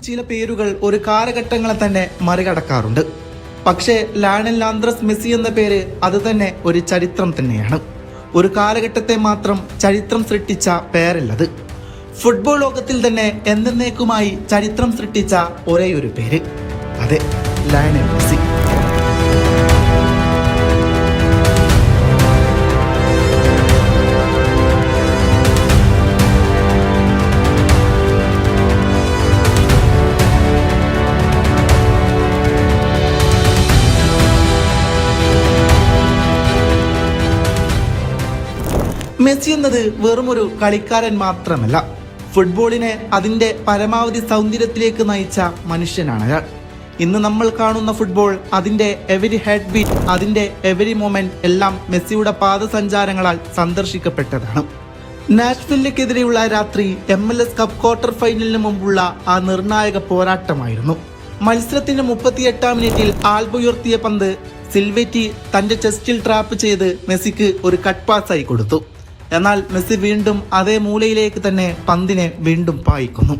ചില പേരുകൾ ഒരു കാലഘട്ടങ്ങളെ തന്നെ മറികടക്കാറുണ്ട്. പക്ഷേ ലയണൽ ആന്ദ്രസ് മെസ്സി എന്ന പേര് അത് തന്നെ ഒരു ചരിത്രം തന്നെയാണ്. ഒരു കാലഘട്ടത്തെ മാത്രം ചരിത്രം സൃഷ്ടിച്ച പേരല്ലത്. ഫുട്ബോൾ ലോകത്തിൽ തന്നെ എന്നേക്കുമായി ചരിത്രം സൃഷ്ടിച്ച ഒരേയൊരു പേര്, അതെ, ലയണൽ മെസ്സി. മെസ്സി എന്നത് വെറുമൊരു കളിക്കാരൻ മാത്രമല്ല, ഫുട്ബോളിനെ അതിൻ്റെ പരമാവധി സൗന്ദര്യത്തിലേക്ക് നയിച്ച മനുഷ്യനാണ് അയാൾ. ഇന്ന് നമ്മൾ കാണുന്ന ഫുട്ബോൾ, അതിൻ്റെ എവരി ഹെഡ് ബീറ്റ്, അതിൻ്റെ എവരി മൊമെന്റ് എല്ലാം മെസ്സിയുടെ പാദസഞ്ചാരങ്ങളാൽ സന്ദർശിക്കപ്പെട്ടതാണ്. നാഷ്വില്ലിനെതിരെയുള്ള രാത്രി MLS കപ്പ് ക്വാർട്ടർ ഫൈനലിന് മുമ്പുള്ള ആ നിർണായക പോരാട്ടമായിരുന്നു. മത്സരത്തിന്റെ 38-ാം മിനിറ്റിൽ ആൽബ ഉയർത്തിയ പന്ത് സിൽവെറ്റി തന്റെ ചെസ്റ്റിൽ ട്രാപ്പ് ചെയ്ത് മെസ്സിക്ക് ഒരു കട്ട് പാസായി കൊടുത്തു. എന്നാൽ മെസ്സി വീണ്ടും അതേ മൂലയിലേക്ക് തന്നെ പന്തിനെ വീണ്ടും പായിക്കുന്നു.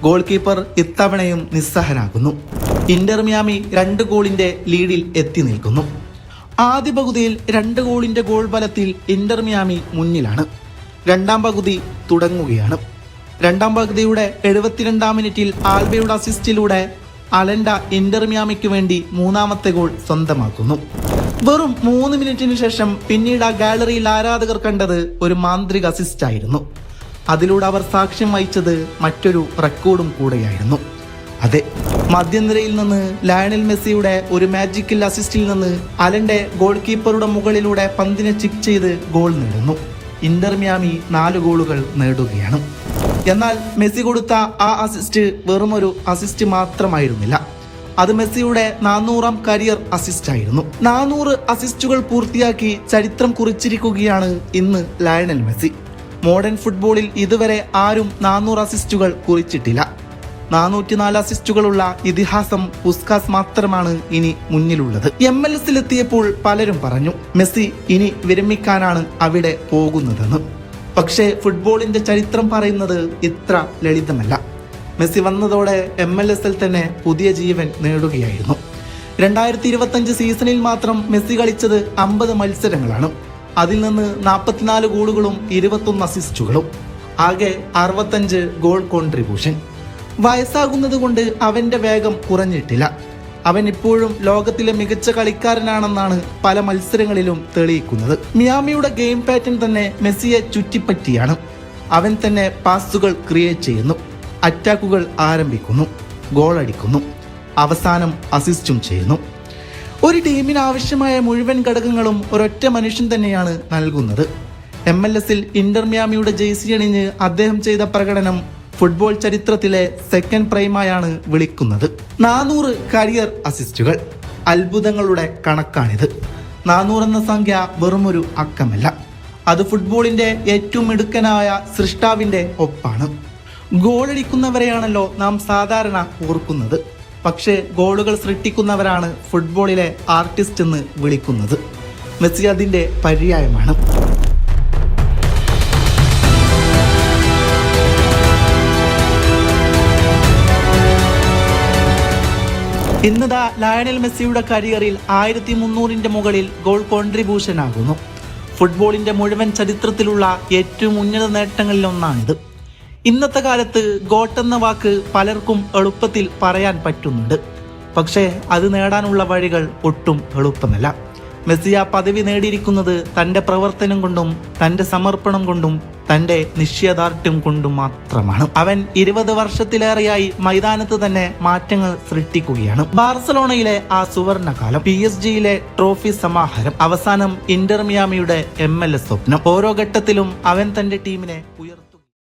ഗോൾ കീപ്പർ ഇത്തവണയും നിസ്സഹനാകുന്നു. ഇന്റർ മിയാമി 2 ഗോളിന്റെ ലീഡിൽ എത്തി നിൽക്കുന്നു. ആദ്യ പകുതിയിൽ 2 ഗോളിന്റെ ഗോൾ ബലത്തിൽ ഇന്റർ മിയാമി മുന്നിലാണ്. രണ്ടാം പകുതി തുടങ്ങുകയാണ്. രണ്ടാം പകുതിയുടെ 72-ാം മിനിറ്റിൽ ആൽബയുടെ അസിസ്റ്റിലൂടെ അലൻഡ ഇന്റർ മിയാമിക്ക് വേണ്ടി 3ാമത്തെ ഗോൾ സ്വന്തമാക്കുന്നു. വെറും 3 മിനിറ്റിന് ശേഷം പിന്നീട് ആ ഗാലറിയിൽ ആരാധകർ കണ്ടത് ഒരു മാന്ത്രിക അസിസ്റ്റ് ആയിരുന്നു. അതിലൂടെ അവർ സാക്ഷ്യം വഹിച്ചത് മറ്റൊരു റെക്കോർഡും കൂടെയായിരുന്നു. അതെ, മധ്യനിരയിൽ നിന്ന് ലയണൽ മെസ്സിയുടെ ഒരു മാജിക്കൽ അസിസ്റ്റിൽ നിന്ന് അലൻഡെ ഗോൾ കീപ്പറുടെ മുകളിലൂടെ പന്തിനെ ചിപ്പ് ചെയ്ത് ഗോൾ നേടുന്നു. ഇന്റർ മിയാമി 4 ഗോളുകൾ നേടുകയാണ്. എന്നാൽ മെസ്സി കൊടുത്ത ആ അസിസ്റ്റ് വെറുമൊരു അസിസ്റ്റ് മാത്രമായിരുന്നില്ല. അത് മെസ്സിയുടെ 400-ാം കരിയർ അസിസ്റ്റ് ആയിരുന്നു. 400 അസിസ്റ്റുകൾ പൂർത്തിയാക്കി ചരിത്രം കുറിച്ചിരിക്കുകയാണ് ഇന്ന് ലയണൽ മെസ്സി. മോഡേൺ ഫുട്ബോളിൽ ഇതുവരെ ആരും 400 അസിസ്റ്റുകൾ കുറിച്ചിട്ടില്ല. 404 അസിസ്റ്റുകളുള്ള ഇതിഹാസം പുസ്കാസ് മാത്രമാണ് ഇനി മുന്നിലുള്ളത്. MLS-ലെത്തിയപ്പോൾ പലരും പറഞ്ഞു മെസ്സി ഇനി വിരമിക്കാനാണ് അവിടെ പോകുന്നതെന്ന്. പക്ഷേ ഫുട്ബോളിന്റെ ചരിത്രം പറയുന്നത് ഇത്ര ലളിതമല്ല. മെസ്സി വന്നതോടെ MLS-ൽ തന്നെ പുതിയ ജീവൻ നേടുകയായിരുന്നു. 2025 സീസണിൽ മാത്രം മെസ്സി കളിച്ചത് 50 മത്സരങ്ങളാണ്. അതിൽ നിന്ന് 44 ഗോളുകളും 21 അസിസ്റ്റുകളും, ആകെ 65 ഗോൾ കോൺട്രിബ്യൂഷൻ. വയസ്സാകുന്നത് കൊണ്ട് അവന്റെ വേഗം കുറഞ്ഞിട്ടില്ല. അവൻ ഇപ്പോഴും ലോകത്തിലെ മികച്ച കളിക്കാരനാണെന്നാണ് പല മത്സരങ്ങളിലും തെളിയിക്കുന്നത്. മിയാമിയുടെ ഗെയിം പാറ്റേൺ തന്നെ മെസ്സിയെ ചുറ്റിപ്പറ്റിയാണ്. അവൻ തന്നെ പാസുകൾ ക്രിയേറ്റ് ചെയ്യുന്നു, അറ്റാക്കുകൾ ആരംഭിക്കുന്നു, ഗോൾ അടിക്കുന്നു, അവസാനം അസിസ്റ്റും ചെയ്യുന്നു. ഒരു ടീമിന് ആവശ്യമായ മുഴുവൻ ഘടകങ്ങളും ഒരൊറ്റ മനുഷ്യൻ തന്നെയാണ് നൽകുന്നത്. MLS-ൽ ഇന്റർ മിയാമിയുടെ ജേഴ്സി അണിഞ്ഞ് അദ്ദേഹം ചെയ്ത പ്രകടനം ഫുട്ബോൾ ചരിത്രത്തിലെ സെക്കൻഡ് പ്രൈമായാണ് വിളിക്കുന്നത്. 400 കരിയർ അസിസ്റ്റുകൾ, അത്ഭുതങ്ങളുടെ കണക്കാണിത്. 400 എന്ന സംഖ്യ വെറുമൊരു അക്കമല്ല, അത് ഫുട്ബോളിന്റെ ഏറ്റവും മിടുക്കനായ സൃഷ്ടാവിന്റെ ഒപ്പാണ്. ഗോളടിക്കുന്നവരെയാണല്ലോ നാം സാധാരണ ഓർക്കുന്നത്. പക്ഷേ ഗോളുകൾ സൃഷ്ടിക്കുന്നവരാണ് ഫുട്ബോളിലെ ആർട്ടിസ്റ്റ് എന്ന് വിളിക്കുന്നത്. മെസ്സി അതിന്റെ പര്യായമാണ്. ഇന്നതാ ലയണൽ മെസ്സിയുടെ കരിയറിൽ 1300-ന്റെ മുകളിൽ ഗോൾ കോൺട്രിബ്യൂഷൻ ആകുന്നു. ഫുട്ബോളിന്റെ മുഴുവൻ ചരിത്രത്തിലുള്ള ഏറ്റവും ഉന്നത നേട്ടങ്ങളിലൊന്നാണിത്. ഇന്നത്തെ കാലത്ത് ഗോട്ട് എന്ന വാക്ക് പലർക്കും എളുപ്പത്തിൽ പറയാൻ പറ്റുന്നുണ്ട്. പക്ഷേ അത് നേടാനുള്ള വഴികൾ ഒട്ടും എളുപ്പമല്ല. മെസ്സി ആ പദവി നേടിയിരിക്കുന്നത് തൻ്റെ പ്രവർത്തനം കൊണ്ടും തൻ്റെ സമർപ്പണം കൊണ്ടും തൻ്റെ നിശ്ചയദാർഢ്യം കൊണ്ടും മാത്രമാണ്. അവൻ 20 വർഷത്തിലേറെയായി മൈതാനത്ത് തന്നെ മാറ്റങ്ങൾ സൃഷ്ടിക്കുകയാണ്. ബാർസലോണയിലെ ആ സുവർണകാലം, PSG-യിലെ ട്രോഫി സമാഹാരം, അവസാനം ഇന്റർ മിയാമിയുടെ MLS സ്വപ്നം. ഓരോ ഘട്ടത്തിലും അവൻ തൻ്റെ ടീമിനെ